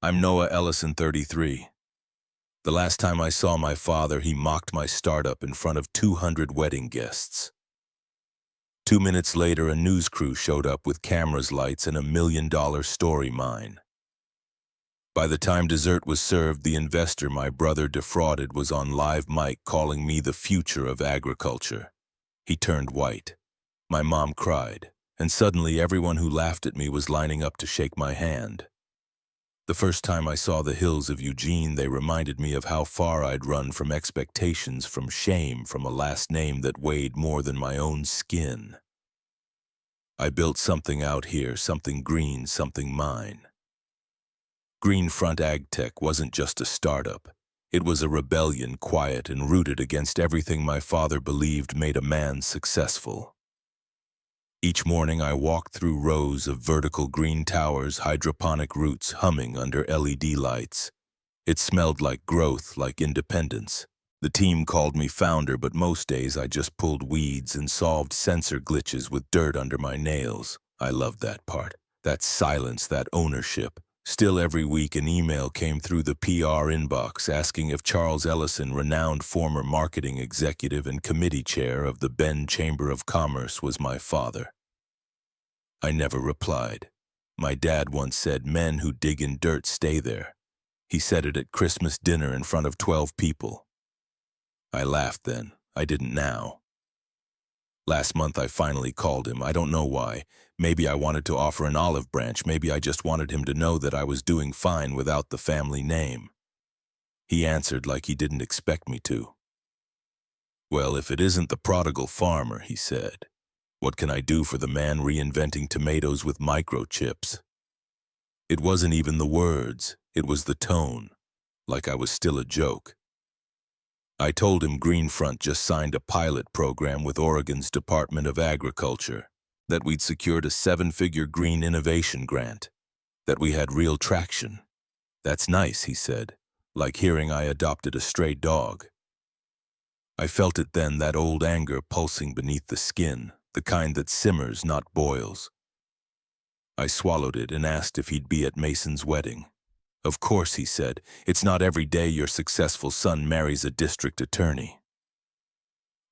I'm Noah Ellison, 33. The last time I saw my father, he mocked my startup in front of 200 wedding guests. 2 minutes later, a news crew showed up with cameras, lights, and $1 million story mine. By the time dessert was served, the investor my brother defrauded was on live mic calling me the future of agriculture. He turned white. My mom cried, and suddenly everyone who laughed at me was lining up to shake my hand. The first time I saw the hills of Eugene, they reminded me of how far I'd run from expectations, from shame, from a last name that weighed more than my own skin. I built something out here, something green, something mine. Greenfront AgTech wasn't just a startup. It was a rebellion, quiet and rooted against everything my father believed made a man successful. Each morning I walked through rows of vertical green towers, hydroponic roots humming under LED lights. It smelled like growth, like independence. The team called me founder, but most days I just pulled weeds and solved sensor glitches with dirt under my nails. I loved that part, that silence, that ownership. Still, every week an email came through the PR inbox asking if Charles Ellison, renowned former marketing executive and committee chair of the Bend Chamber of Commerce, was my father. I never replied. My dad once said, "Men who dig in dirt stay there." He said it at Christmas dinner in front of 12 people. I laughed then. I didn't now. Last month I finally called him. I don't know why. Maybe I wanted to offer an olive branch. Maybe I just wanted him to know that I was doing fine without the family name. He answered like he didn't expect me to. "Well, if it isn't the prodigal farmer," he said. "What can I do for the man reinventing tomatoes with microchips?" It wasn't even the words, it was the tone, like I was still a joke. I told him Greenfront just signed a pilot program with Oregon's Department of Agriculture, that we'd secured a 7-figure green innovation grant, that we had real traction. "That's nice," he said, like hearing I adopted a stray dog. I felt it then, that old anger pulsing beneath the skin, the kind that simmers, not boils. I swallowed it and asked if he'd be at Mason's wedding. "Of course," he said. "It's not every day your successful son marries a district attorney."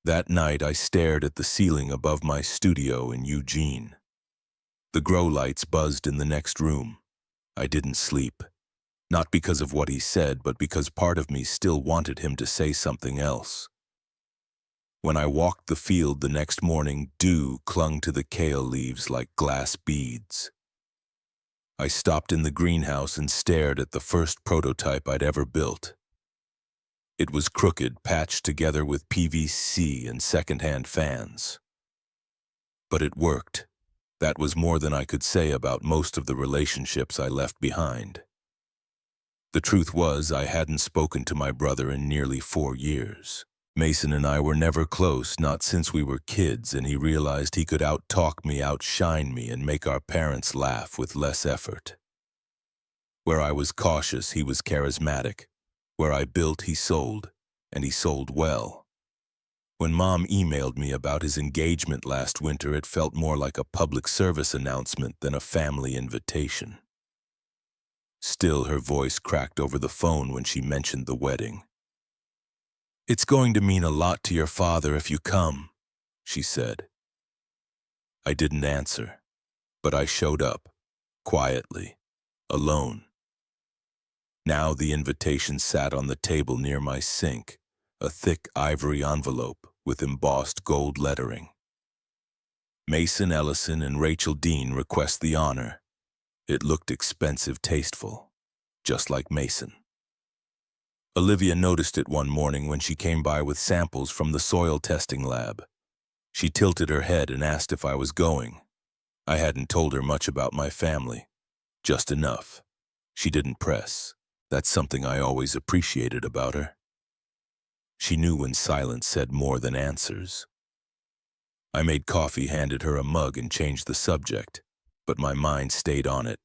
That night I stared at the ceiling above my studio in Eugene. The grow lights buzzed in the next room. I didn't sleep. Not because of what he said, but because part of me still wanted him to say something else. When I walked the field the next morning, dew clung to the kale leaves like glass beads. I stopped in the greenhouse and stared at the first prototype I'd ever built. It was crooked, patched together with PVC and secondhand fans. But it worked. That was more than I could say about most of the relationships I left behind. The truth was, I hadn't spoken to my brother in nearly 4 years. Mason and I were never close, not since we were kids, and he realized he could out-talk me, outshine me, and make our parents laugh with less effort. Where I was cautious, he was charismatic. Where I built, he sold, and he sold well. When Mom emailed me about his engagement last winter, it felt more like a public service announcement than a family invitation. Still, her voice cracked over the phone when she mentioned the wedding. "It's going to mean a lot to your father if you come," she said. I didn't answer, but I showed up, quietly, alone. Now the invitation sat on the table near my sink, a thick ivory envelope with embossed gold lettering. "Mason Ellison and Rachel Dean request the honor." It looked expensive, tasteful, just like Mason. Olivia noticed it one morning when she came by with samples from the soil testing lab. She tilted her head and asked if I was going. I hadn't told her much about my family, just enough. She didn't press. That's something I always appreciated about her. She knew when silence said more than answers. I made coffee, handed her a mug, and changed the subject, but my mind stayed on it.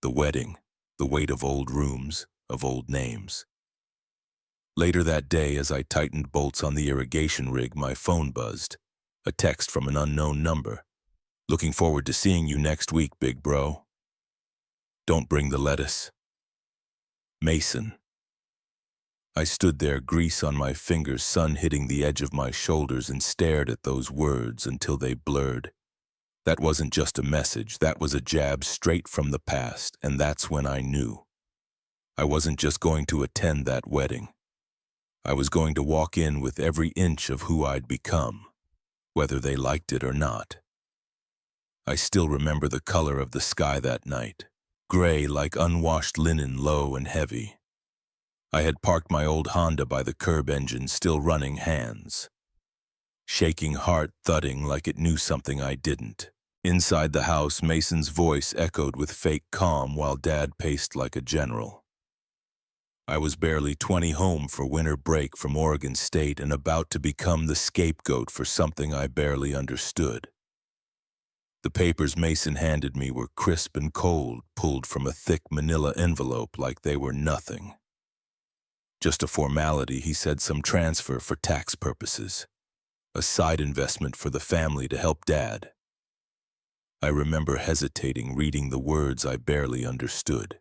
The wedding, the weight of old rooms, of old names. Later that day, as I tightened bolts on the irrigation rig, my phone buzzed. A text from an unknown number. "Looking forward to seeing you next week, big bro. Don't bring the lettuce." Mason. I stood there, grease on my fingers, sun hitting the edge of my shoulders, and stared at those words until they blurred. That wasn't just a message, that was a jab straight from the past, and that's when I knew. I wasn't just going to attend that wedding. I was going to walk in with every inch of who I'd become, whether they liked it or not. I still remember the color of the sky that night, gray like unwashed linen, low and heavy. I had parked my old Honda by the curb, engine still running, hands shaking, heart thudding like it knew something I didn't. Inside the house, Mason's voice echoed with fake calm while Dad paced like a general. I was barely 20, home for winter break from Oregon State, and about to become the scapegoat for something I barely understood. The papers Mason handed me were crisp and cold, pulled from a thick manila envelope like they were nothing. Just a formality, he said, some transfer for tax purposes. A side investment for the family to help Dad. I remember hesitating, reading the words I barely understood.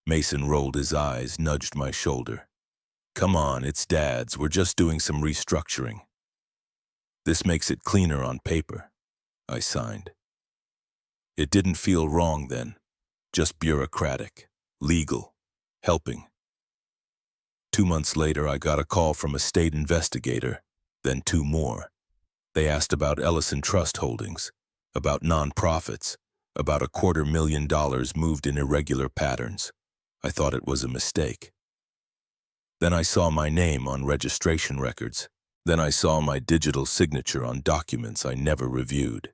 Mason rolled his eyes, nudged my shoulder. Come on, it's Dad's, we're just doing some restructuring. This makes it cleaner on paper, I signed. It didn't feel wrong then, just bureaucratic, legal, helping. 2 months later, I got a call from a state investigator, then 2 more. They asked about Ellison Trust Holdings, about nonprofits, about $250,000 moved in irregular patterns. I thought it was a mistake. Then I saw my name on registration records. Then I saw my digital signature on documents I never reviewed.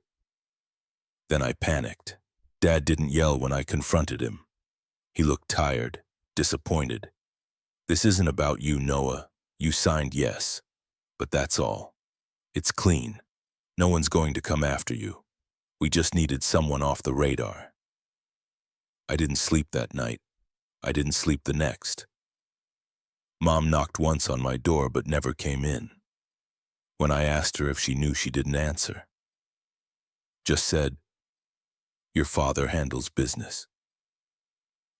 Then I panicked. Dad didn't yell when I confronted him. He looked tired, disappointed. This isn't about you, Noah. You signed yes. But that's all. It's clean. No one's going to come after you. We just needed someone off the radar. I didn't sleep that night. I didn't sleep the next. Mom knocked once on my door but never came in. When I asked her if she knew, she didn't answer. Just said, "Your father handles business."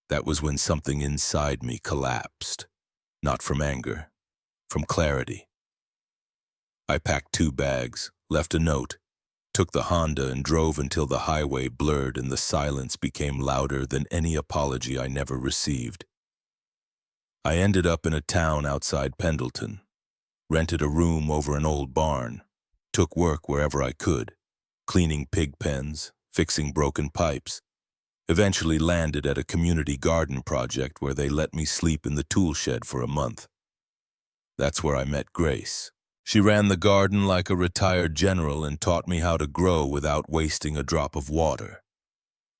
That was when something inside me collapsed. Not from anger, from clarity. I packed 2 bags, left a note, took the Honda and drove until the highway blurred and the silence became louder than any apology I never received. I ended up in a town outside Pendleton, rented a room over an old barn, took work wherever I could, cleaning pig pens, fixing broken pipes, eventually landed at a community garden project where they let me sleep in the tool shed for a month. That's where I met Grace. She ran the garden like a retired general and taught me how to grow without wasting a drop of water.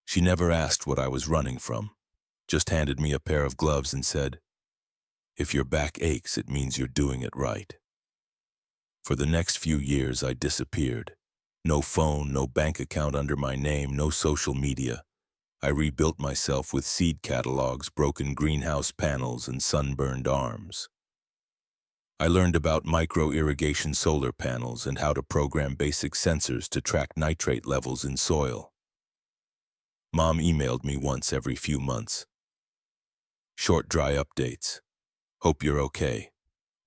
She never asked what I was running from, just handed me a pair of gloves and said, "If your back aches, it means you're doing it right." For the next few years, I disappeared. No phone, no bank account under my name, no social media. I rebuilt myself with seed catalogs, broken greenhouse panels, and sunburned arms. I learned about micro-irrigation solar panels and how to program basic sensors to track nitrate levels in soil. Mom emailed me once every few months. Short, dry updates. Hope you're okay.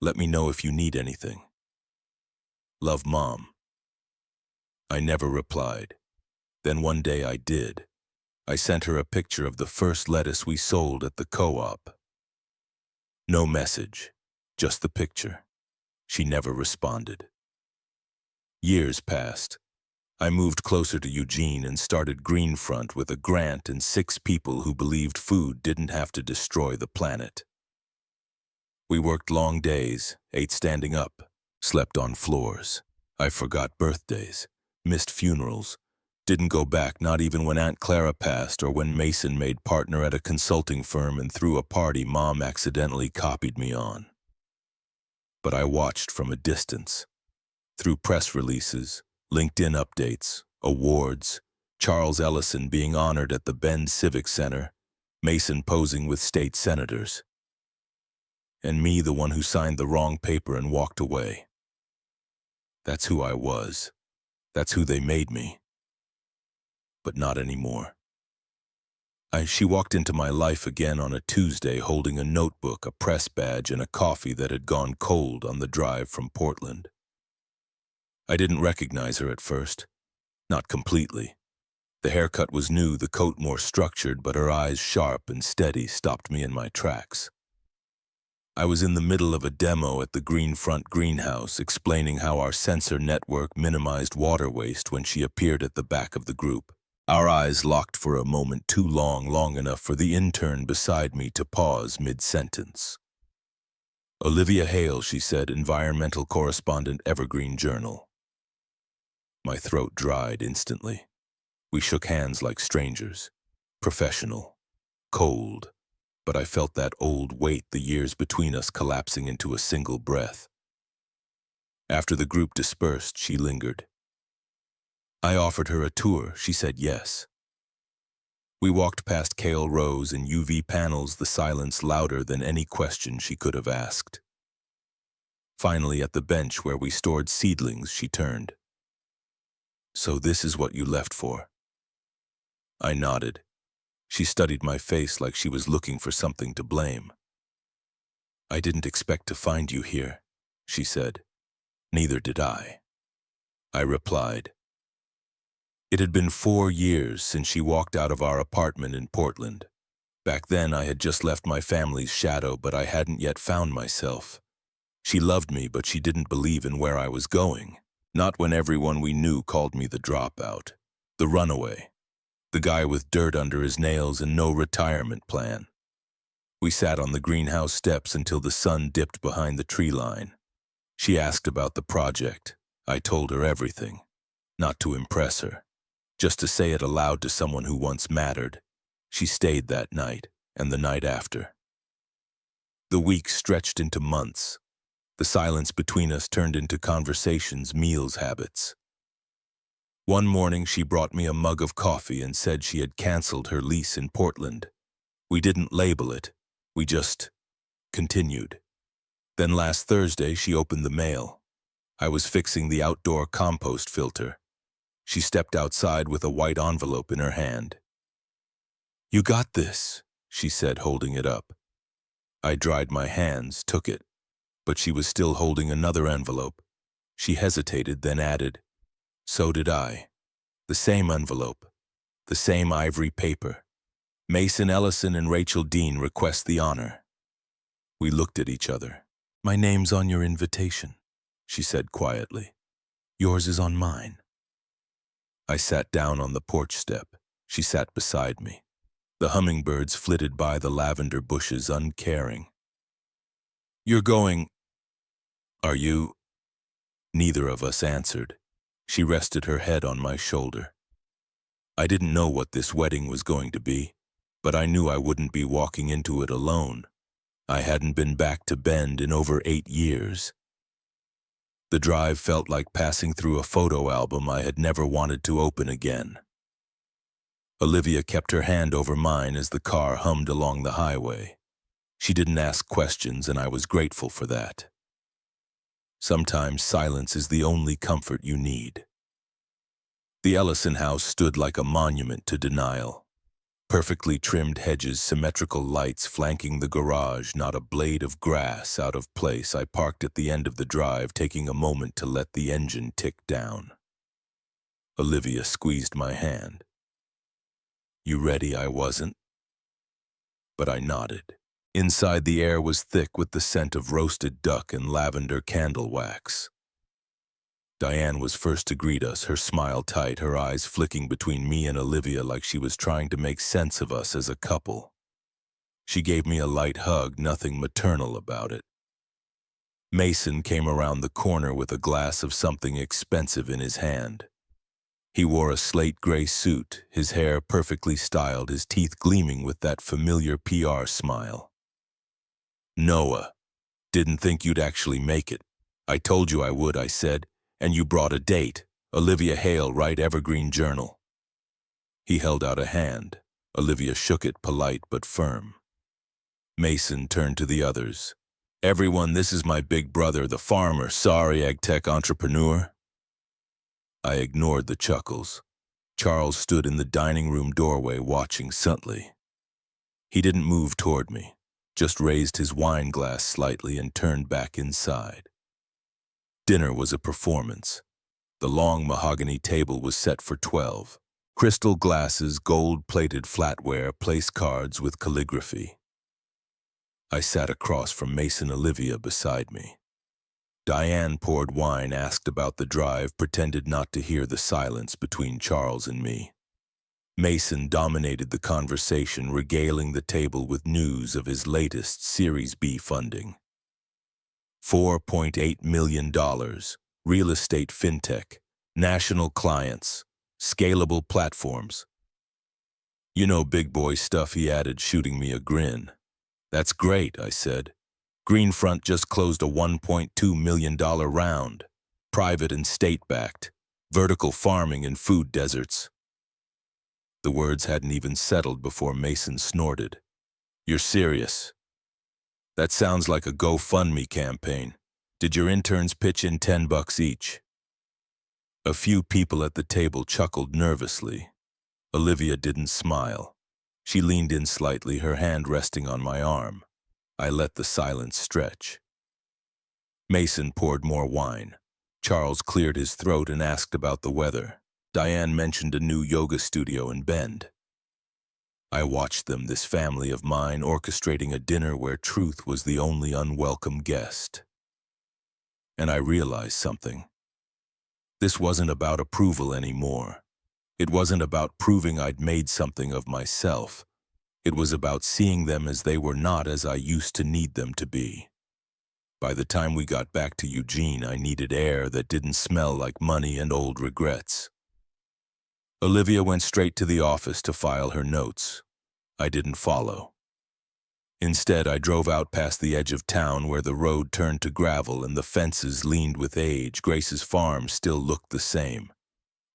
Let me know if you need anything. Love, Mom. I never replied. Then one day I did. I sent her a picture of the first lettuce we sold at the co-op. No message. Just the picture. She never responded. Years passed. I moved closer to Eugene and started Greenfront with a grant and 6 people who believed food didn't have to destroy the planet. We worked long days, ate standing up, slept on floors. I forgot birthdays, missed funerals, didn't go back not even when Aunt Clara passed or when Mason made partner at a consulting firm and threw a party Mom accidentally copied me on. But I watched from a distance, through press releases, LinkedIn updates, awards, Charles Ellison being honored at the Bend Civic Center, Mason posing with state senators, and me, the one who signed the wrong paper and walked away. That's who I was. That's who they made me. But not anymore. She walked into my life again on a Tuesday holding a notebook, a press badge, and a coffee that had gone cold on the drive from Portland. I didn't recognize her at first. Not completely. The haircut was new, the coat more structured, but her eyes, sharp and steady, stopped me in my tracks. I was in the middle of a demo at the Greenfront greenhouse, explaining how our sensor network minimized water waste when she appeared at the back of the group. Our eyes locked for a moment too long enough for the intern beside me to pause mid-sentence. "Olivia Hale," she said, environmental correspondent, Evergreen Journal. My throat dried instantly. We shook hands like strangers. Professional. Cold. But I felt that old weight, the years between us, collapsing into a single breath. After the group dispersed, she lingered. I offered her a tour. She said yes. We walked past kale rows and UV panels, the silence louder than any question she could have asked. Finally, at the bench where we stored seedlings, she turned. "So this is what you left for?" I nodded. She studied my face like she was looking for something to blame. "I didn't expect to find you here," she said. "Neither did I." I replied. It had been 4 years since she walked out of our apartment in Portland. Back then, I had just left my family's shadow, but I hadn't yet found myself. She loved me, but she didn't believe in where I was going. Not when everyone we knew called me the dropout, the runaway, the guy with dirt under his nails and no retirement plan. We sat on the greenhouse steps until the sun dipped behind the tree line. She asked about the project. I told her everything, not to impress her, just to say it aloud to someone who once mattered. She stayed that night and the night after. The weeks stretched into months. The silence between us turned into conversations, meals, habits. One morning, she brought me a mug of coffee and said she had canceled her lease in Portland. We didn't label it. We just continued. Then last Thursday, she opened the mail. I was fixing the outdoor compost filter. She stepped outside with a white envelope in her hand. "You got this," she said, holding it up. I dried my hands, took it, but she was still holding another envelope. She hesitated, then added, "So did I. The same envelope, the same ivory paper. Mason Ellison and Rachel Dean request the honor." We looked at each other. "My name's on your invitation," she said quietly. "Yours is on mine." I sat down on the porch step. She sat beside me. The hummingbirds flitted by the lavender bushes, uncaring. "You're going... Are you?" Neither of us answered. She rested her head on my shoulder. I didn't know what this wedding was going to be, but I knew I wouldn't be walking into it alone. I hadn't been back to Bend in over 8 years. The drive felt like passing through a photo album I had never wanted to open again. Olivia kept her hand over mine as the car hummed along the highway. She didn't ask questions, and I was grateful for that. Sometimes silence is the only comfort you need. The Ellison house stood like a monument to denial. Perfectly trimmed hedges, symmetrical lights flanking the garage, not a blade of grass out of place. I parked at the end of the drive, taking a moment to let the engine tick down. Olivia squeezed my hand. "You ready?" I wasn't. But I nodded. Inside, the air was thick with the scent of roasted duck and lavender candle wax. Diane was first to greet us, her smile tight, her eyes flicking between me and Olivia like she was trying to make sense of us as a couple. She gave me a light hug, nothing maternal about it. Mason came around the corner with a glass of something expensive in his hand. He wore a slate gray suit, his hair perfectly styled, his teeth gleaming with that familiar PR smile. "Noah, didn't think you'd actually make it. I told you I would," I said, "and you brought a date. Olivia Hale, right? Evergreen Journal." He held out a hand. Olivia shook it, polite but firm. Mason turned to the others. "Everyone, this is my big brother, the farmer, sorry, ag tech entrepreneur." I ignored the chuckles. Charles stood in the dining room doorway watching subtly. He didn't move toward me, just raised his wine glass slightly and turned back inside. Dinner was a performance. The long mahogany table was set for 12. Crystal glasses, gold-plated flatware, place cards with calligraphy. I sat across from Mason Olivia beside me. Diane poured wine, asked about the drive, pretended not to hear the silence between Charles and me. Mason dominated the conversation, regaling the table with news of his latest Series B funding. $4.8 million, real estate fintech, national clients, scalable platforms. You know big boy stuff, he added, shooting me a grin. That's great, I said. Greenfront just closed a $1.2 million round, private and state-backed, vertical farming in food deserts. The words hadn't even settled before Mason snorted. You're serious? That sounds like a GoFundMe campaign. Did your interns pitch in $10 each? A few people at the table chuckled nervously. Olivia didn't smile. She leaned in slightly, her hand resting on my arm. I let the silence stretch. Mason poured more wine. Charles cleared his throat and asked about the weather. Diane mentioned a new yoga studio in Bend. I watched them, this family of mine, orchestrating a dinner where truth was the only unwelcome guest. And I realized something. This wasn't about approval anymore. It wasn't about proving I'd made something of myself. It was about seeing them as they were, not as I used to need them to be. By the time we got back to Eugene, I needed air that didn't smell like money and old regrets. Olivia went straight to the office to file her notes. I didn't follow. Instead, I drove out past the edge of town where the road turned to gravel and the fences leaned with age. Grace's farm still looked the same.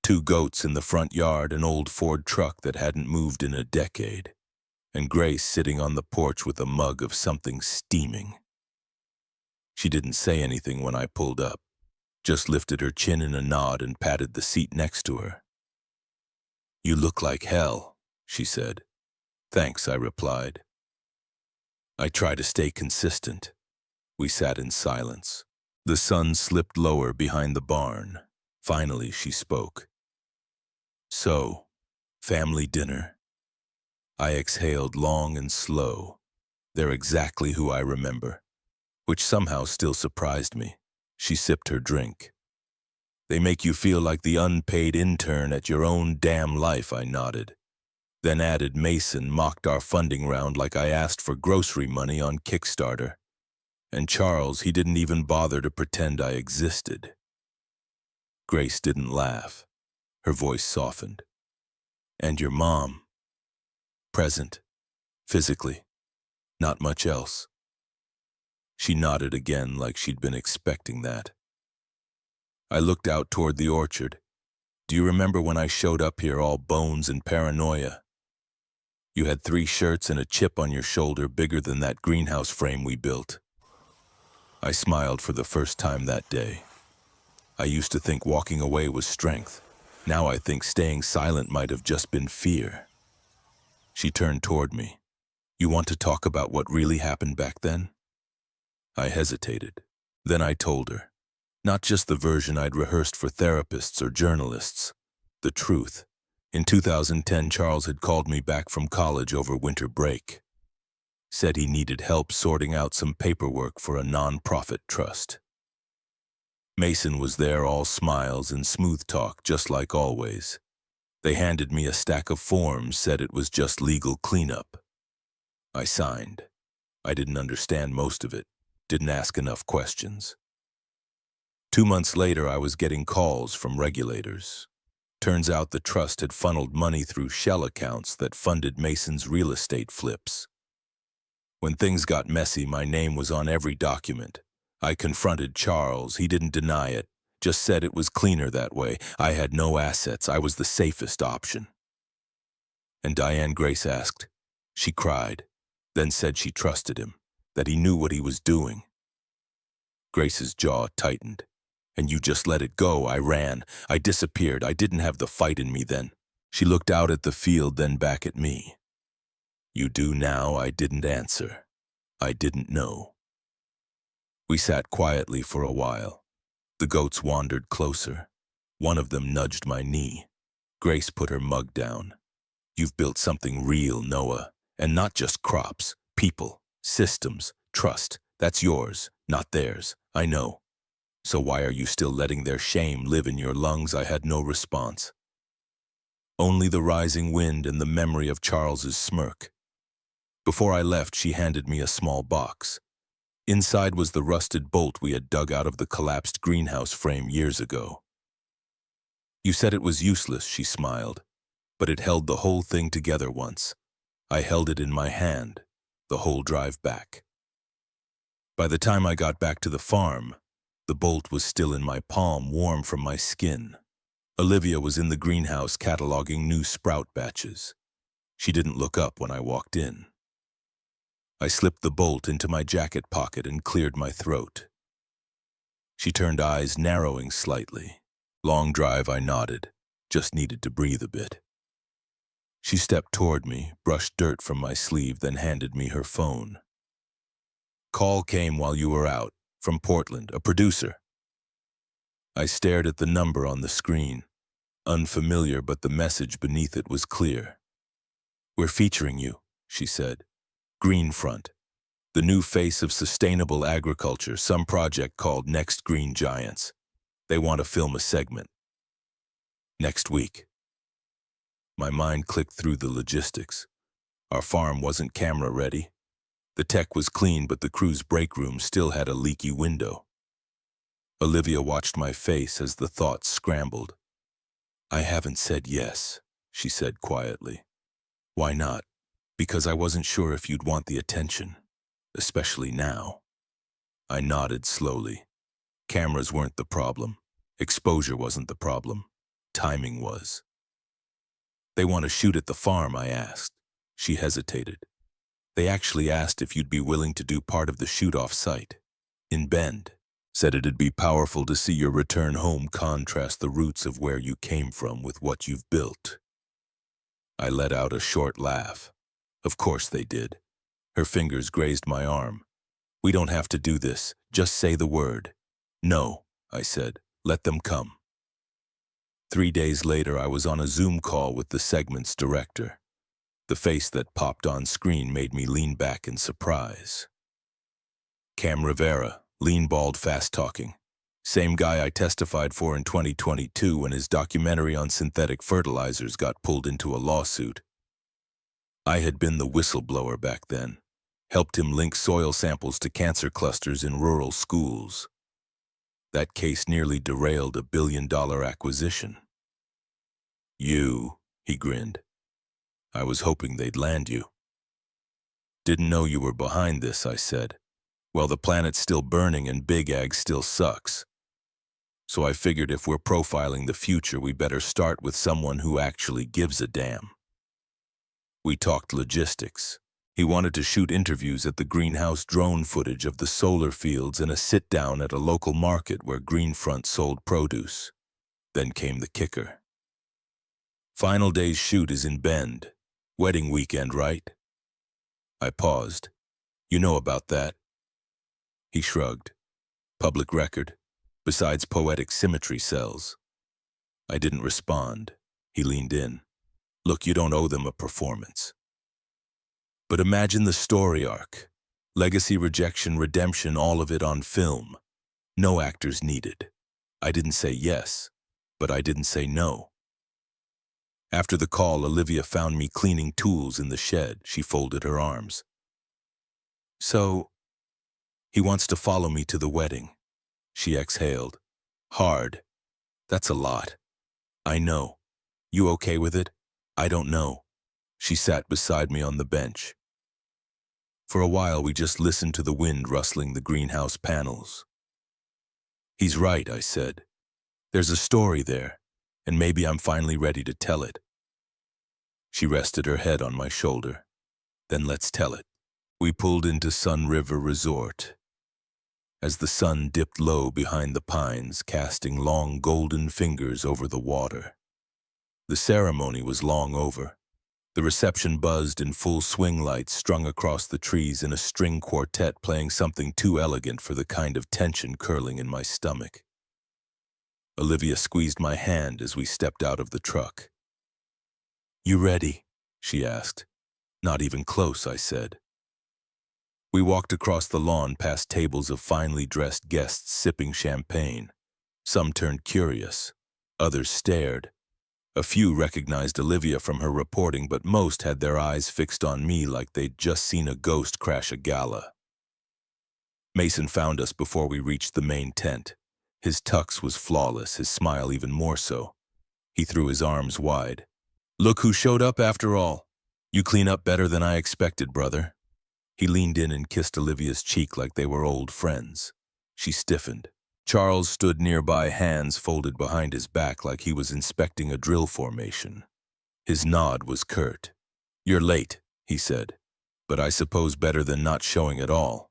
2 goats in the front yard, an old Ford truck that hadn't moved in a decade, and Grace sitting on the porch with a mug of something steaming. She didn't say anything when I pulled up, just lifted her chin in a nod and patted the seat next to her. You look like hell, she said. Thanks, I replied. I try to stay consistent. We sat in silence. The sun slipped lower behind the barn. Finally, she spoke. So, family dinner. I exhaled long and slow. They're exactly who I remember, which somehow still surprised me. She sipped her drink. They make you feel like the unpaid intern at your own damn life, I nodded. Then added, Mason mocked our funding round like I asked for grocery money on Kickstarter. And Charles, he didn't even bother to pretend I existed. Grace didn't laugh. Her voice softened. And your mom? Present. Physically. Not much else. She nodded again like she'd been expecting that. I looked out toward the orchard. Do you remember when I showed up here all bones and paranoia? You had 3 shirts and a chip on your shoulder bigger than that greenhouse frame we built. I smiled for the first time that day. I used to think walking away was strength. Now I think staying silent might have just been fear. She turned toward me. You want to talk about what really happened back then? I hesitated. Then I told her. Not just the version I'd rehearsed for therapists or journalists. The truth. In 2010, Charles had called me back from college over winter break. Said he needed help sorting out some paperwork for a non-profit trust. Mason was there, all smiles and smooth talk, just like always. They handed me a stack of forms, said it was just legal cleanup. I signed. I didn't understand most of it, didn't ask enough questions. 2 months later, I was getting calls from regulators. Turns out the trust had funneled money through shell accounts that funded Mason's real estate flips. When things got messy, my name was on every document. I confronted Charles. He didn't deny it, just said it was cleaner that way. I had no assets. I was the safest option. And Diane, Grace asked. She cried, then said she trusted him, that he knew what he was doing. Grace's jaw tightened. And you just let it go. I ran. I disappeared. I didn't have the fight in me then. She looked out at the field, then back at me. You do now. I didn't answer. I didn't know. We sat quietly for a while. The goats wandered closer. One of them nudged my knee. Grace put her mug down. You've built something real, Noah. And not just crops, people, systems, trust. That's yours, not theirs. I know. So why are you still letting their shame live in your lungs? I had no response. Only the rising wind and the memory of Charles's smirk. Before I left, she handed me a small box. Inside was the rusted bolt we had dug out of the collapsed greenhouse frame years ago. You said it was useless, she smiled, but it held the whole thing together once. I held it in my hand, the whole drive back. By the time I got back to the farm, the bolt was still in my palm, warm from my skin. Olivia was in the greenhouse cataloging new sprout batches. She didn't look up when I walked in. I slipped the bolt into my jacket pocket and cleared my throat. She turned, eyes narrowing slightly. Long drive, I nodded. Just needed to breathe a bit. She stepped toward me, brushed dirt from my sleeve, then handed me her phone. Call came while you were out, from Portland, a producer. I stared at the number on the screen. Unfamiliar, but the message beneath it was clear. We're featuring you, she said. Greenfront, the new face of sustainable agriculture, some project called Next Green Giants. They want to film a segment. Next week. My mind clicked through the logistics. Our farm wasn't camera ready. The tech was clean, but the crew's break room still had a leaky window. Olivia watched my face as the thoughts scrambled. I haven't said yes, she said quietly. Why not? Because I wasn't sure if you'd want the attention, especially now. I nodded slowly. Cameras weren't the problem. Exposure wasn't the problem. Timing was. They want to shoot at the farm, I asked. She hesitated. They actually asked if you'd be willing to do part of the shoot off-site. In Bend. Said it'd be powerful to see your return home contrast the roots of where you came from with what you've built. I let out a short laugh. Of course they did. Her fingers grazed my arm. We don't have to do this. Just say the word. No, I said. Let them come. 3 days later, I was on a Zoom call with the segment's director. The face that popped on screen made me lean back in surprise. Cam Rivera, lean, bald, fast-talking. Same guy I testified for in 2022 when his documentary on synthetic fertilizers got pulled into a lawsuit. I had been the whistleblower back then, helped him link soil samples to cancer clusters in rural schools. That case nearly derailed a billion-dollar acquisition. You, he grinned. I was hoping they'd land you. Didn't know you were behind this, I said. Well, the planet's still burning and Big Ag still sucks. So I figured if we're profiling the future, we better start with someone who actually gives a damn. We talked logistics. He wanted to shoot interviews at the greenhouse, drone footage of the solar fields, and a sit-down at a local market where Greenfront sold produce. Then came the kicker. Final day's shoot is in Bend. Wedding weekend, right? I paused. You know about that? He shrugged. Public record. Besides poetic symmetry cells. I didn't respond. He leaned in. Look, you don't owe them a performance. But imagine the story arc. Legacy, rejection, redemption, all of it on film. No actors needed. I didn't say yes, but I didn't say no. After the call, Olivia found me cleaning tools in the shed. She folded her arms. So, he wants to follow me to the wedding. She exhaled. Hard. That's a lot. I know. You okay with it? I don't know. She sat beside me on the bench. For a while, we just listened to the wind rustling the greenhouse panels. He's right, I said. There's a story there, and maybe I'm finally ready to tell it. She rested her head on my shoulder. Then let's tell it. We pulled into Sun River Resort. As the sun dipped low behind the pines, casting long golden fingers over the water. The ceremony was long over. The reception buzzed in full swing lights strung across the trees in a string quartet playing something too elegant for the kind of tension curling in my stomach. Olivia squeezed my hand as we stepped out of the truck. "You ready?" she asked. "Not even close," I said. We walked across the lawn past tables of finely dressed guests sipping champagne. Some turned curious. Others stared. A few recognized Olivia from her reporting, but most had their eyes fixed on me like they'd just seen a ghost crash a gala. Mason found us before we reached the main tent. His tux was flawless, his smile even more so. He threw his arms wide. "Look who showed up after all. You clean up better than I expected, brother." He leaned in and kissed Olivia's cheek like they were old friends. She stiffened. Charles stood nearby, hands folded behind his back like he was inspecting a drill formation. His nod was curt. "You're late," he said, "but I suppose better than not showing at all."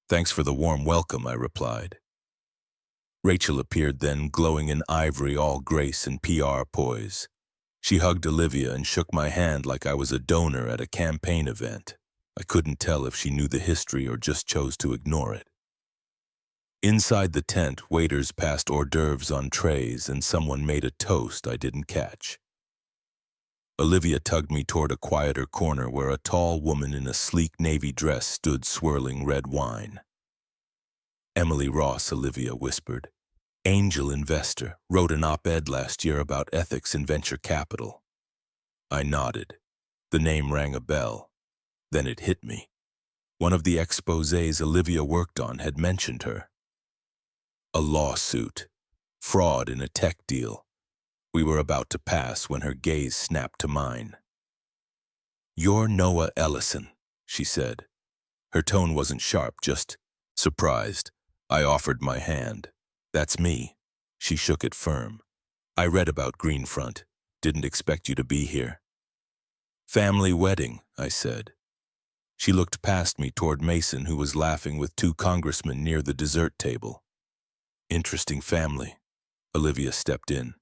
"Thanks for the warm welcome," I replied. Rachel appeared then, glowing in ivory, all grace and PR poise. She hugged Olivia and shook my hand like I was a donor at a campaign event. I couldn't tell if she knew the history or just chose to ignore it. Inside the tent, waiters passed hors d'oeuvres on trays and someone made a toast I didn't catch. Olivia tugged me toward a quieter corner where a tall woman in a sleek navy dress stood swirling red wine. "Emily Ross," Olivia whispered. "Angel investor, wrote an op-ed last year about ethics in venture capital." I nodded. The name rang a bell. Then it hit me. One of the exposés Olivia worked on had mentioned her. A lawsuit. Fraud in a tech deal. We were about to pass when her gaze snapped to mine. "You're Noah Ellison," she said. Her tone wasn't sharp, just surprised. I offered my hand. "That's me." She shook it firm. "I read about Greenfront. Didn't expect you to be here." "Family wedding," I said. She looked past me toward Mason, who was laughing with two congressmen near the dessert table. "Interesting family." Olivia stepped in.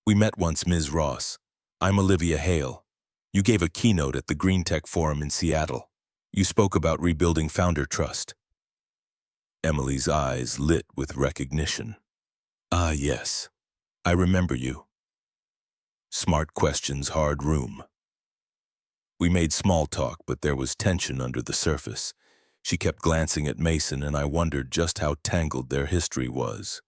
"We met once, Ms. Ross. I'm Olivia Hale. You gave a keynote at the Green Tech Forum in Seattle. You spoke about rebuilding founder trust." Emily's eyes lit with recognition. "Ah, yes. I remember you." Smart questions, hard room. We made small talk, but there was tension under the surface. She kept glancing at Mason, and I wondered just how tangled their history was.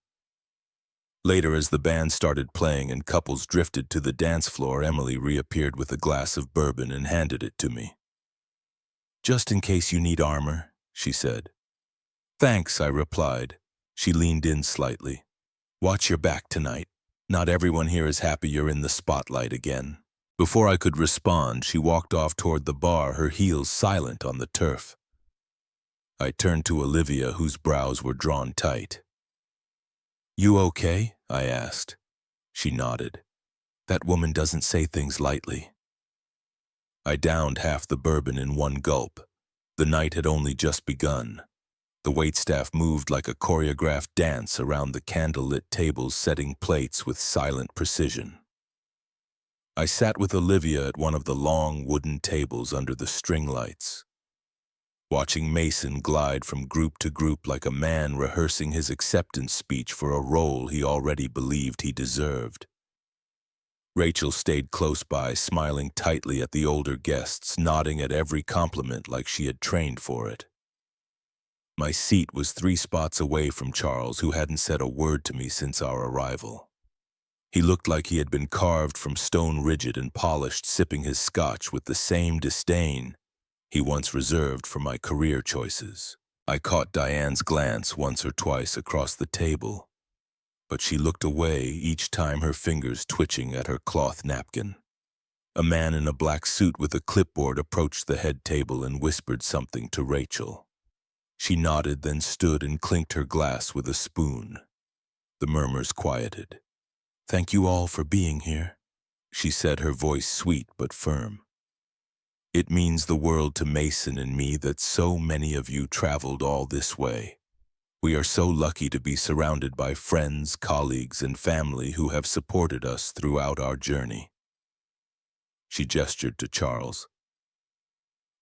Later, as the band started playing and couples drifted to the dance floor, Emily reappeared with a glass of bourbon and handed it to me. "Just in case you need armor," she said. "Thanks," I replied. She leaned in slightly. "Watch your back tonight. Not everyone here is happy you're in the spotlight again." Before I could respond, she walked off toward the bar, her heels silent on the turf. I turned to Olivia, whose brows were drawn tight. "You okay?" I asked. She nodded. "That woman doesn't say things lightly." I downed half the bourbon in one gulp. The night had only just begun. The waitstaff moved like a choreographed dance around the candlelit tables, setting plates with silent precision. I sat with Olivia at one of the long wooden tables under the string lights, watching Mason glide from group to group like a man rehearsing his acceptance speech for a role he already believed he deserved. Rachel stayed close by, smiling tightly at the older guests, nodding at every compliment like she had trained for it. My seat was 3 spots away from Charles, who hadn't said a word to me since our arrival. He looked like he had been carved from stone, rigid and polished, sipping his scotch with the same disdain he once reserved for my career choices. I caught Diane's glance once or twice across the table, but she looked away each time, her fingers twitching at her cloth napkin. A man in a black suit with a clipboard approached the head table and whispered something to Rachel. She nodded, then stood and clinked her glass with a spoon. The murmurs quieted. "Thank you all for being here," she said, her voice sweet but firm. "It means the world to Mason and me that so many of you traveled all this way. We are so lucky to be surrounded by friends, colleagues, and family who have supported us throughout our journey." She gestured to Charles.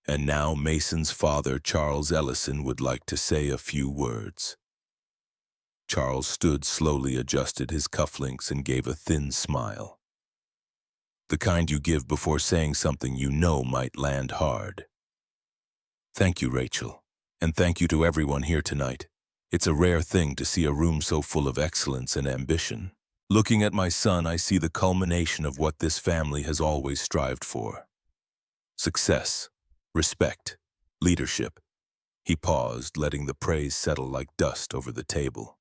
And now Mason's father, Charles Ellison, would like to say a few words. Charles stood, slowly adjusted his cufflinks, and gave a thin smile. The kind you give before saying something you know might land hard. Thank you, Rachel, and thank you to everyone here tonight. It's a rare thing to see a room so full of excellence and ambition. Looking at my son, I see the culmination of what this family has always strived for. Success, respect, leadership. He paused, letting the praise settle like dust over the table.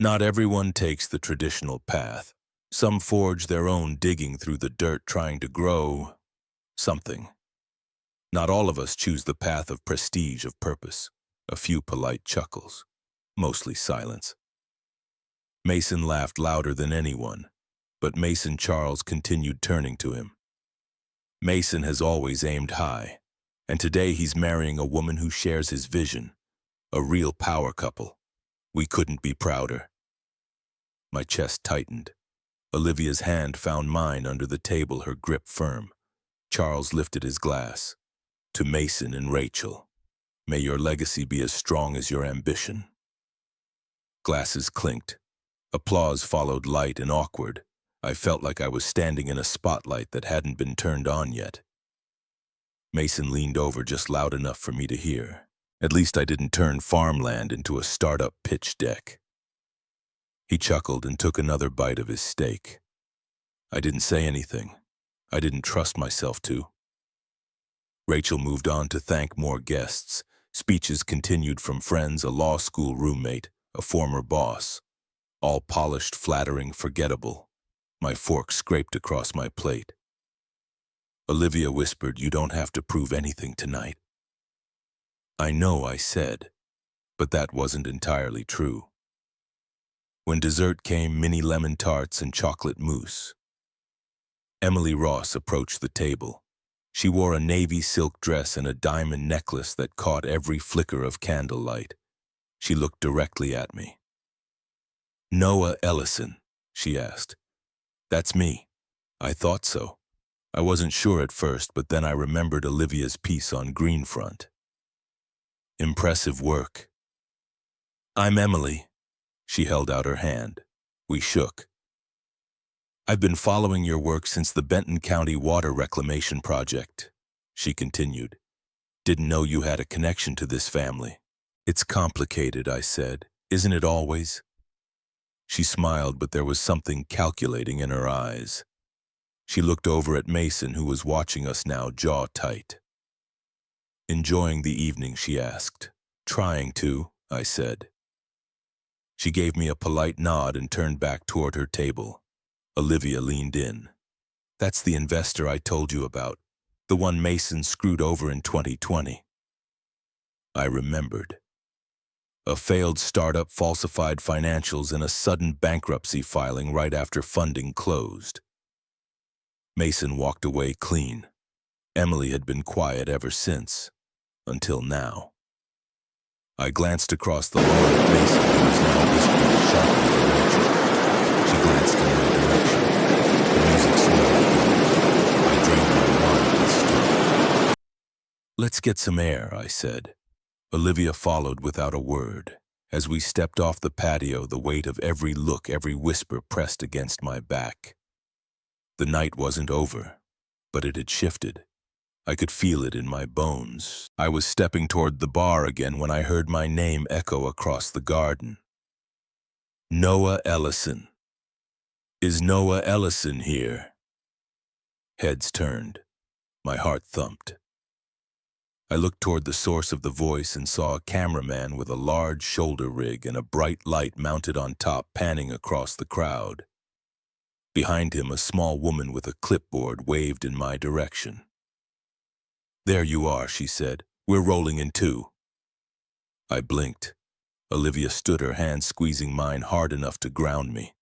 Not everyone takes the traditional path. Some forge their own, digging through the dirt, trying to grow something. Not all of us choose the path of prestige, of purpose. A few polite chuckles, mostly silence. Mason laughed louder than anyone, but Mason Charles continued, turning to him. Mason has always aimed high, and today he's marrying a woman who shares his vision, a real power couple. We couldn't be prouder. My chest tightened. Olivia's hand found mine under the table, her grip firm. Charles lifted his glass. To Mason and Rachel, may your legacy be as strong as your ambition. Glasses clinked. Applause followed, light and awkward. I felt like I was standing in a spotlight that hadn't been turned on yet. Mason leaned over just loud enough for me to hear. At least I didn't turn farmland into a startup pitch deck. He chuckled and took another bite of his steak. I didn't say anything. I didn't trust myself to. Rachel moved on to thank more guests. Speeches continued from friends, a law school roommate, a former boss. All polished, flattering, forgettable. My fork scraped across my plate. Olivia whispered, "You don't have to prove anything tonight." I know, I said, but that wasn't entirely true. When dessert came, mini lemon tarts and chocolate mousse. Emily Ross approached the table. She wore a navy silk dress and a diamond necklace that caught every flicker of candlelight. She looked directly at me. "Noah Ellison," she asked. "That's me." I thought so. I wasn't sure at first, but then I remembered Olivia's piece on Greenfront. Impressive work. "I'm Emily." She held out her hand. We shook. "I've been following your work since the Benton County Water Reclamation Project," she continued. "Didn't know you had a connection to this family." "It's complicated," I said. "Isn't it always?" She smiled, but there was something calculating in her eyes. She looked over at Mason, who was watching us now, jaw tight. "Enjoying the evening?" she asked. "Trying to," I said. She gave me a polite nod and turned back toward her table. Olivia leaned in. "That's the investor I told you about, the one Mason screwed over in 2020. I remembered. A failed startup, falsified financials, and a sudden bankruptcy filing right after funding closed. Mason walked away clean. Emily had been quiet ever since, until now. I glanced across the lawn at Mason, who was now whispering sharply to Rachel. She glanced in my direction. The music swelled again. I drained my wine and stood. "Let's get some air," I said. Olivia followed without a word. As we stepped off the patio, the weight of every look, every whisper pressed against my back. The night wasn't over, but it had shifted. I could feel it in my bones. I was stepping toward the bar again when I heard my name echo across the garden. "Noah Ellison. Is Noah Ellison here?" Heads turned. My heart thumped. I looked toward the source of the voice and saw a cameraman with a large shoulder rig and a bright light mounted on top, panning across the crowd. Behind him, a small woman with a clipboard waved in my direction. "There you are," she said. "We're rolling in too." I blinked. Olivia stood, her hand squeezing mine hard enough to ground me.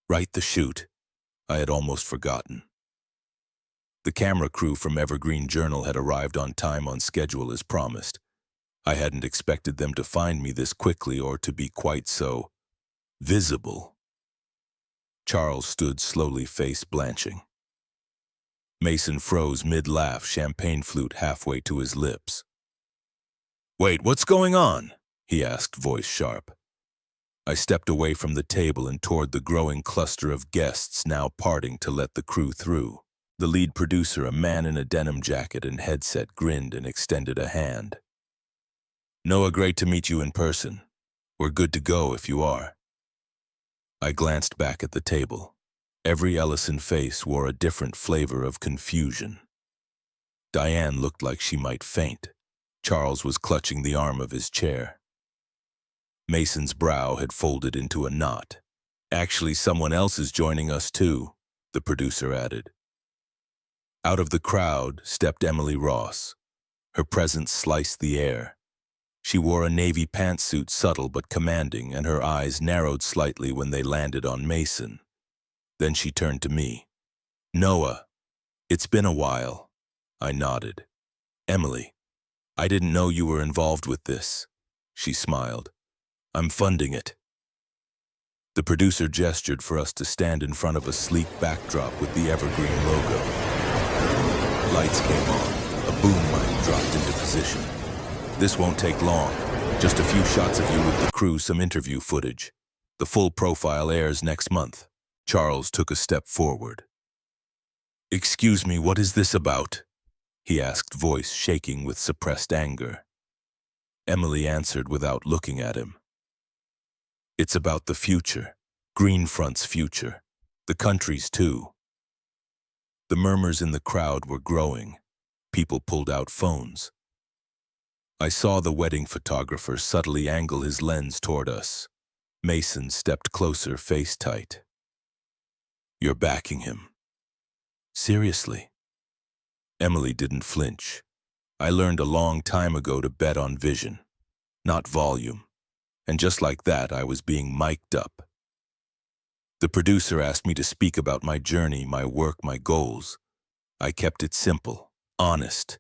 Right the shoot. I had almost forgotten. The camera crew from Evergreen Journal had arrived on time, on schedule as promised. I hadn't expected them to find me this quickly or to be quite so visible. Charles stood slowly, face blanching. Mason froze mid-laugh, champagne flute halfway to his lips. "Wait, what's going on?" he asked, voice sharp. I stepped away from the table and toward the growing cluster of guests now parting to let the crew through. The lead producer, a man in a denim jacket and headset, grinned and extended a hand. "Noah, great to meet you in person. We're good to go if you are." I glanced back at the table. Every Ellison face wore a different flavor of confusion. Diane looked like she might faint. Charles was clutching the arm of his chair. Mason's brow had folded into a knot. "Actually, someone else is joining us too," the producer added. Out of the crowd stepped Emily Ross. Her presence sliced the air. She wore a navy pantsuit, subtle but commanding, and her eyes narrowed slightly when they landed on Mason. Then she turned to me. "Noah, it's been a while." I nodded. "Emily, I didn't know you were involved with this." She smiled. "I'm funding it." The producer gestured for us to stand in front of a sleek backdrop with the Evergreen logo. Lights came on. A boom mic dropped into position. "This won't take long. Just a few shots of you with the crew, some interview footage. The full profile airs next month." Charles took a step forward. "Excuse me, what is this about?" he asked, voice shaking with suppressed anger. Emily answered without looking at him. "It's about the future. Greenfront's future. The country's too." The murmurs in the crowd were growing. People pulled out phones. I saw the wedding photographer subtly angle his lens toward us. Mason stepped closer, face tight. "You're backing him." "Seriously?" Emily didn't flinch. "I learned a long time ago to bet on vision, not volume. And just like that, I was being mic'd up. The producer asked me to speak about my journey, my work, my goals. I kept it simple, honest.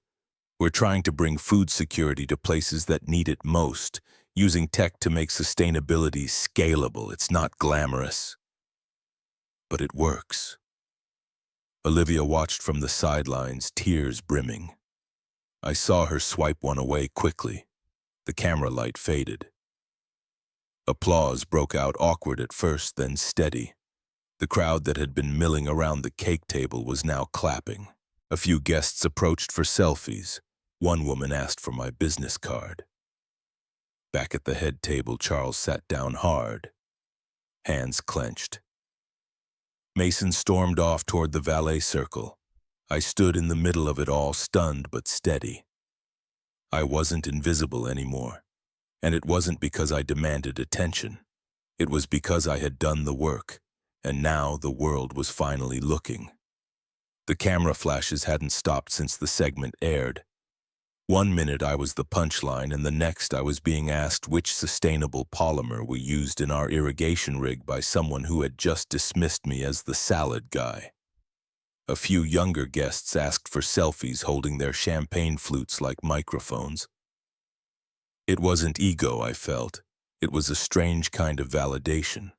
We're trying to bring food security to places that need it most, using tech to make sustainability scalable. It's not glamorous, but it works." Olivia watched from the sidelines, tears brimming. I saw her swipe one away quickly. The camera light faded. Applause broke out, awkward at first, then steady. The crowd that had been milling around the cake table was now clapping. A few guests approached for selfies. One woman asked for my business card. Back at the head table, Charles sat down hard, hands clenched. Mason stormed off toward the valet circle. I stood in the middle of it all, stunned but steady. I wasn't invisible anymore. And it wasn't because I demanded attention. It was because I had done the work, and now the world was finally looking. The camera flashes hadn't stopped since the segment aired. One minute I was the punchline, and the next I was being asked which sustainable polymer we used in our irrigation rig by someone who had just dismissed me as the salad guy. A few younger guests asked for selfies holding their champagne flutes like microphones. It wasn't ego I felt. It was a strange kind of validation,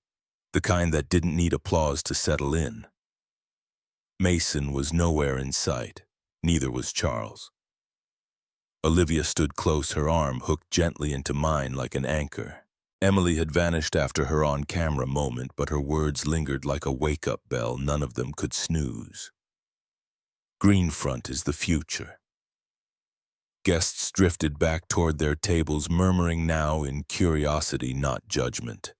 the kind that didn't need applause to settle in. Mason was nowhere in sight. Neither was Charles. Olivia stood close, her arm hooked gently into mine like an anchor. Emily had vanished after her on-camera moment, but her words lingered like a wake-up bell none of them could snooze. Greenfront is the future. Guests drifted back toward their tables, murmuring now in curiosity, not judgment.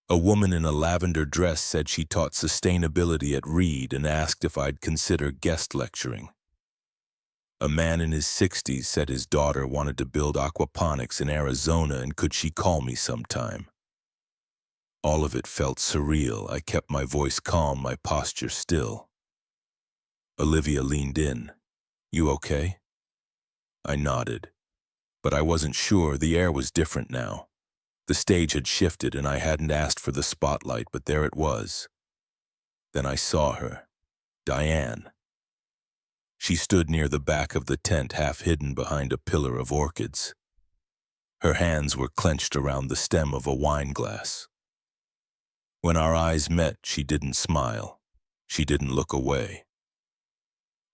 A woman in a lavender dress said she taught sustainability at Reed and asked if I'd consider guest lecturing. A man in his 60s said his daughter wanted to build aquaponics in Arizona and could she call me sometime. All of it felt surreal. I kept my voice calm, my posture still. Olivia leaned in. "You okay?" I nodded, but I wasn't sure. The air was different now. The stage had shifted and I hadn't asked for the spotlight, but there it was. Then I saw her, Diane. She stood near the back of the tent, half hidden behind a pillar of orchids. Her hands were clenched around the stem of a wine glass. When our eyes met, she didn't smile. She didn't look away.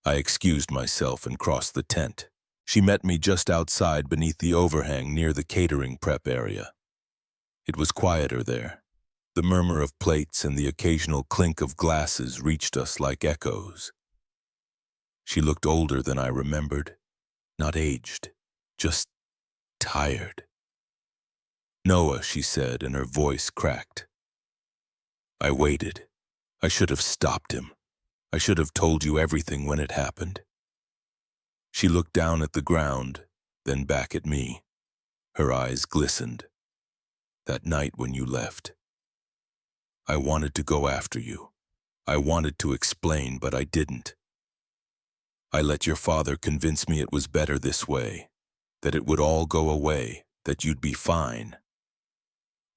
I excused myself and crossed the tent. She met me just outside beneath the overhang near the catering prep area. It was quieter there. The murmur of plates and the occasional clink of glasses reached us like echoes. She looked older than I remembered. Not aged, just tired. "Noah," she said, and her voice cracked. I waited. I should have stopped him. I should have told you everything when it happened. She looked down at the ground, then back at me. Her eyes glistened. "That night when you left, I wanted to go after you. I wanted to explain, but I didn't. I let your father convince me it was better this way, that it would all go away, that you'd be fine."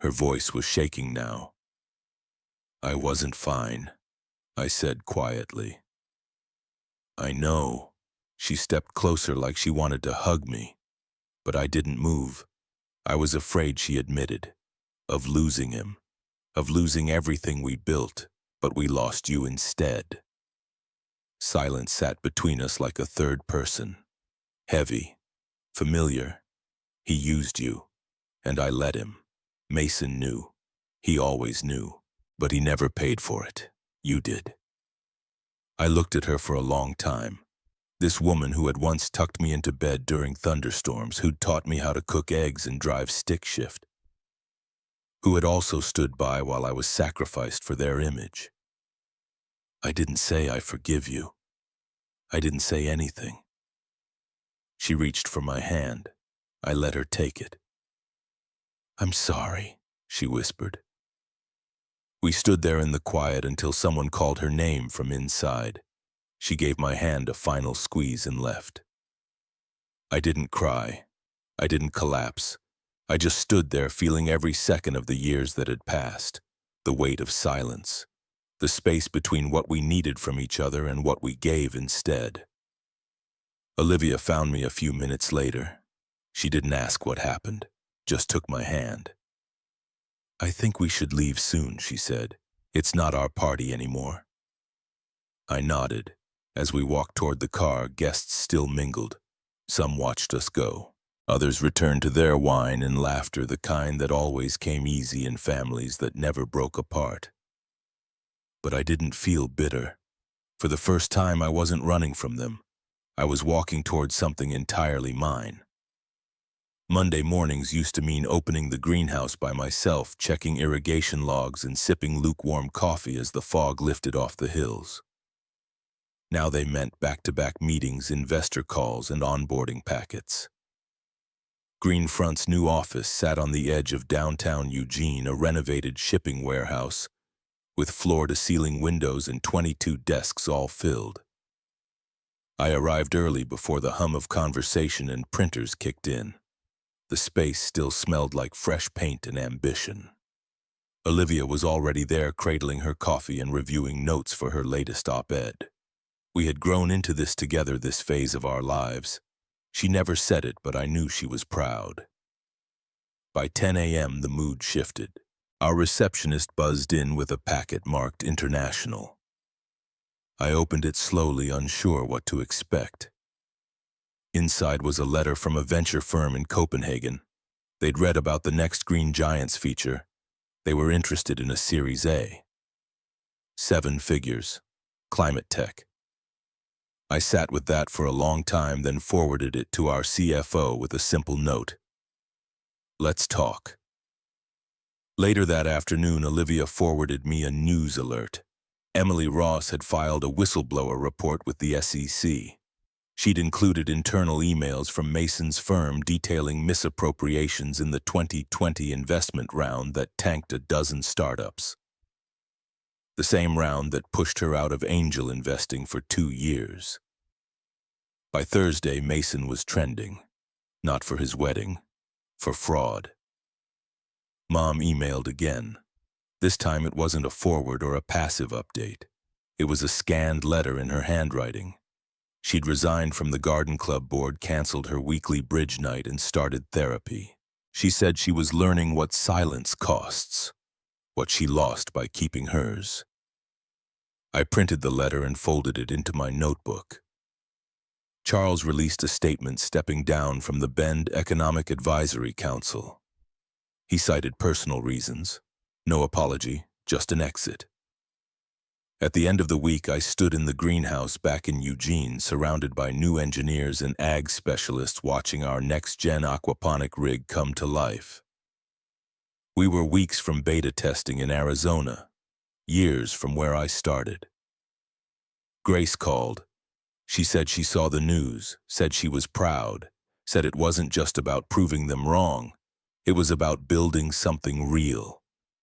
Her voice was shaking now. "I wasn't fine," I said quietly. "I know." She stepped closer like she wanted to hug me, but I didn't move. I was afraid, she admitted, of losing him, of losing everything we built, but we lost you instead. Silence sat between us like a third person, heavy, familiar. He used you, and I let him. Mason knew. He always knew, but he never paid for it. You did. I looked at her for a long time. This woman who had once tucked me into bed during thunderstorms, who'd taught me how to cook eggs and drive stick shift, who had also stood by while I was sacrificed for their image. I didn't say I forgive you. I didn't say anything. She reached for my hand. I let her take it. "I'm sorry," she whispered. We stood there in the quiet until someone called her name from inside. She gave my hand a final squeeze and left. I didn't cry. I didn't collapse. I just stood there feeling every second of the years that had passed, the weight of silence, the space between what we needed from each other and what we gave instead. Olivia found me a few minutes later. She didn't ask what happened, just took my hand. "I think we should leave soon," she said. "It's not our party anymore." I nodded. As we walked toward the car, guests still mingled. Some watched us go. Others returned to their wine and laughter, the kind that always came easy in families that never broke apart. But I didn't feel bitter. For the first time, I wasn't running from them. I was walking toward something entirely mine. Monday mornings used to mean opening the greenhouse by myself, checking irrigation logs and sipping lukewarm coffee as the fog lifted off the hills. Now they meant back-to-back meetings, investor calls, and onboarding packets. Greenfront's new office sat on the edge of downtown Eugene, a renovated shipping warehouse, with floor-to-ceiling windows and 22 desks all filled. I arrived early before the hum of conversation and printers kicked in. The space still smelled like fresh paint and ambition. Olivia was already there, cradling her coffee and reviewing notes for her latest op-ed. We had grown into this together, this phase of our lives. She never said it, but I knew she was proud. By 10 a.m., the mood shifted. Our receptionist buzzed in with a packet marked International. I opened it slowly, unsure what to expect. Inside was a letter from a venture firm in Copenhagen. They'd read about the next Green Giants feature. They were interested in a Series A. 7 figures. Climate tech. I sat with that for a long time, then forwarded it to our CFO with a simple note. "Let's talk." Later that afternoon, Olivia forwarded me a news alert. Emily Ross had filed a whistleblower report with the SEC. She'd included internal emails from Mason's firm detailing misappropriations in the 2020 investment round that tanked a dozen startups. The same round that pushed her out of angel investing for 2 years. By Thursday, Mason was trending. Not for his wedding, for fraud. Mom emailed again. This time it wasn't a forward or a passive update. It was a scanned letter in her handwriting. She'd resigned from the garden club board, canceled her weekly bridge night, and started therapy. She said she was learning what silence costs, what she lost by keeping hers. I printed the letter and folded it into my notebook. Charles released a statement stepping down from the Bend Economic Advisory Council. He cited personal reasons. No apology, just an exit. At the end of the week, I stood in the greenhouse back in Eugene, surrounded by new engineers and ag specialists watching our next-gen aquaponic rig come to life. We were weeks from beta testing in Arizona, years from where I started. Grace called. She said she saw the news, said she was proud, said it wasn't just about proving them wrong, it was about building something real,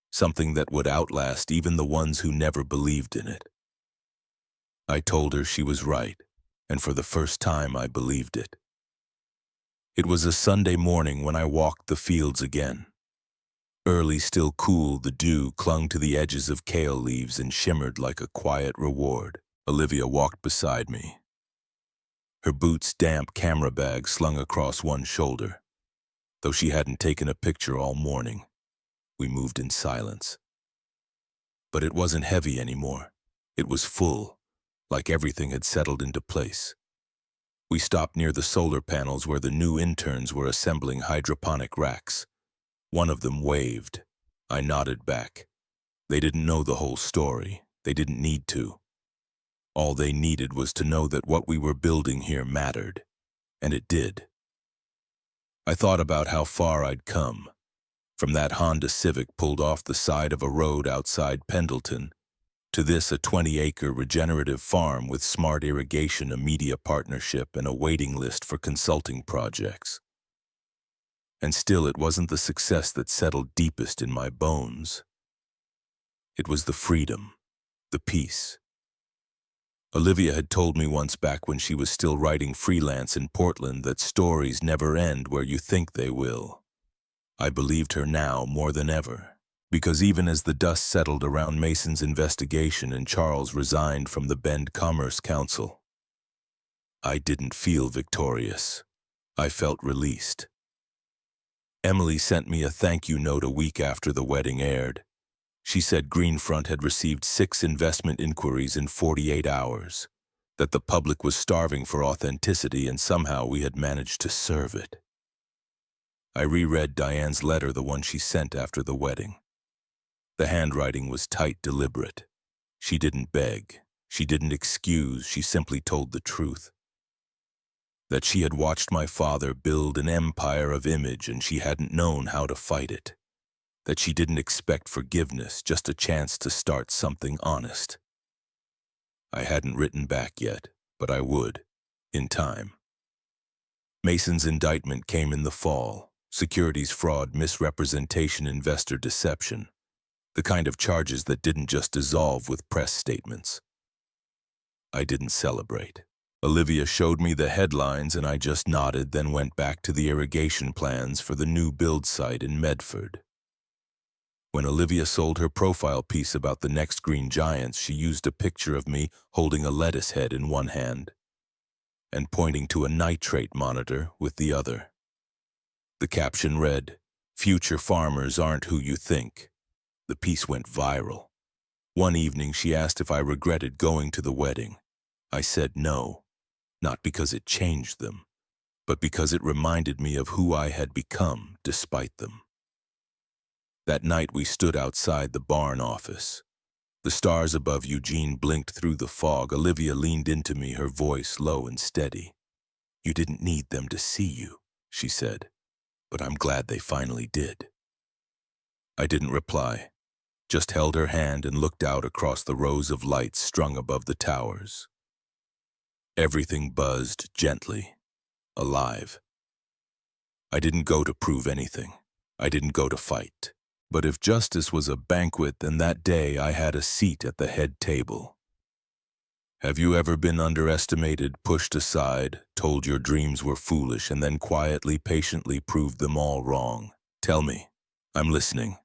something that would outlast even the ones who never believed in it. I told her she was right, and for the first time I believed it. It was a Sunday morning when I walked the fields again. Early, still cool, the dew clung to the edges of kale leaves and shimmered like a quiet reward. Olivia walked beside me. Her boots' damp camera bag slung across one shoulder. Though she hadn't taken a picture all morning, we moved in silence. But it wasn't heavy anymore. It was full, like everything had settled into place. We stopped near the solar panels where the new interns were assembling hydroponic racks. One of them waved. I nodded back. They didn't know the whole story. They didn't need to. All they needed was to know that what we were building here mattered. And it did. I thought about how far I'd come. From that Honda Civic pulled off the side of a road outside Pendleton, to this a 20-acre regenerative farm with smart irrigation, a media partnership, and a waiting list for consulting projects. And still it wasn't the success that settled deepest in my bones. It was the freedom, the peace. Olivia had told me once back when she was still writing freelance in Portland that stories never end where you think they will. I believed her now more than ever, because even as the dust settled around Mason's investigation and Charles resigned from the Bend Commerce Council, I didn't feel victorious. I felt released. Emily sent me a thank you note a week after the wedding aired. She said Greenfront had received 6 investment inquiries in 48 hours, that the public was starving for authenticity and somehow we had managed to serve it. I reread Diane's letter, the one she sent after the wedding. The handwriting was tight, deliberate. She didn't beg. She didn't excuse. She simply told the truth. That she had watched my father build an empire of image and she hadn't known how to fight it. That she didn't expect forgiveness, just a chance to start something honest. I hadn't written back yet, but I would, in time. Mason's indictment came in the fall. Securities fraud, misrepresentation, investor deception. The kind of charges that didn't just dissolve with press statements. I didn't celebrate. Olivia showed me the headlines and I just nodded, then went back to the irrigation plans for the new build site in Medford. When Olivia sold her profile piece about the next green giants, she used a picture of me holding a lettuce head in one hand and pointing to a nitrate monitor with the other. The caption read, "Future farmers aren't who you think." The piece went viral. One evening she asked if I regretted going to the wedding. I said no, not because it changed them, but because it reminded me of who I had become despite them. That night we stood outside the barn office. The stars above Eugene blinked through the fog. Olivia leaned into me, her voice low and steady. "You didn't need them to see you," she said, "but I'm glad they finally did." I didn't reply, just held her hand and looked out across the rows of lights strung above the towers. Everything buzzed gently, alive. I didn't go to prove anything. I didn't go to fight. But if justice was a banquet, then that day I had a seat at the head table. Have you ever been underestimated, pushed aside, told your dreams were foolish, and then quietly, patiently proved them all wrong? Tell me. I'm listening.